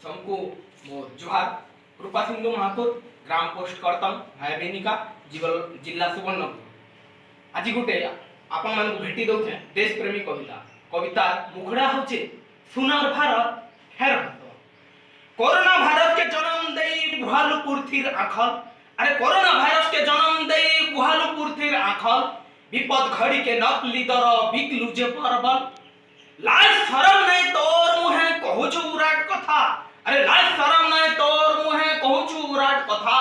सबको मो जोहार। कृपा सिंधु महापुर ग्राम पोस्ट करतम भाई बेनिका जिला सुवर्णपुर। आज गोटे आपण मान भेटी दउछे देश प्रेमी कविता मुखड़ा होचे सुनार भारत हेर कोरोना भाइरस के जन्म देई गुहालुपुर थिर आखल। अरे कोरोना भाइरस के जन्म देई गुहालुपुर थिर आखल। विपद घड़ी के नकली दर बिकलु जे परबल। लाज शरम नहीं तोर मुहे कहूछु उराट कथा। अरे लाज शरम नहीं तोर मुहे कहूछु उराट कथा।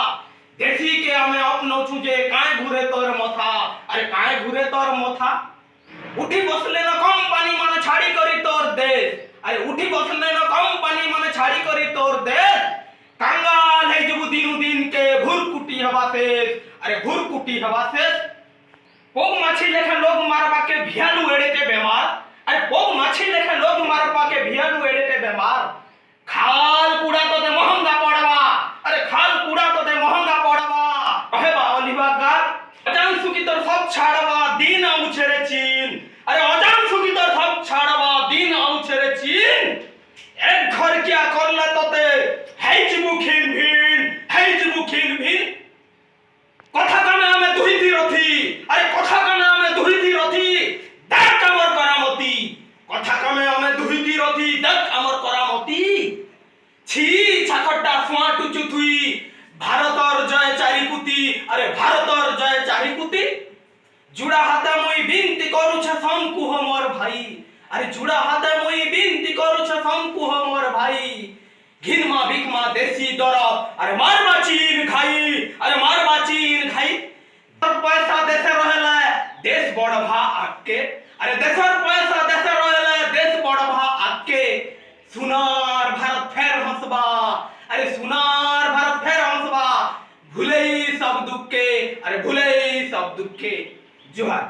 देसी के हमें अपनौछु जे काहे घुरे तोर मथा। अरे काहे घुरे तोर मथा। उठी बसले न कम पानी मन छाड़ी करी तोर देश। अरे उठी बसले न कम पानी मन छाड़ी करी तोर देश। कंगाल है जब दिनु दिन के भुरकुटी हवा से। अरे भुरकुटी हवा से पोग माछी लेखा लोग मारबा के भियालु एड़े के बेमार। अरे पोग माछी लेखा लोग मारबा के भियालु एड़े के बेमार। खाल कूड़ा तो ते महंगा पड़वा। अरे खाल कूड़ा तो ते महंगा पड़वा। कहबा अलिबा गार अजान सुकी तर सब छाड़वा दिन आउछे रे चीन। अरे अजान सुकी तर सब छाड़वा दिन आउछे रे चीन। एक घर क्या करला तो ते हैज मुखिन भिन কথা কামে আমি দুহিতি রথি। আরে কথা কামে আমি দুহিতি রথি দেখ আমার করামতি। কথা কামে আমি দুহিতি রথি দেখ আমার করামতি। ছি ছাকটা ফুয়া টুচু থুই ভারতর জয় চারিকুতি। আরে ভারতর জয় চারিকুতি। জুড়া হাতে মই বিনতি করুছে শঙ্কুহ মোর ভাই। আরে জুড়া হাতে মই বিনতি করুছে শঙ্কুহ মোর ভাই। घिनमा बिकमा देसी दरद। अरे मारबा चीन खाई। अरे मारबा चीन खाई। पैसा देशे रहेला देश बड़भा आके। अरे देशर पैसा देशे रहेला देश बड़भा आके। सुनार भारत फेर हंसबा। अरे सुनार भारत फेर हंसबा। भूले सब दुख के। अरे भूले सब दुख के। जोहार।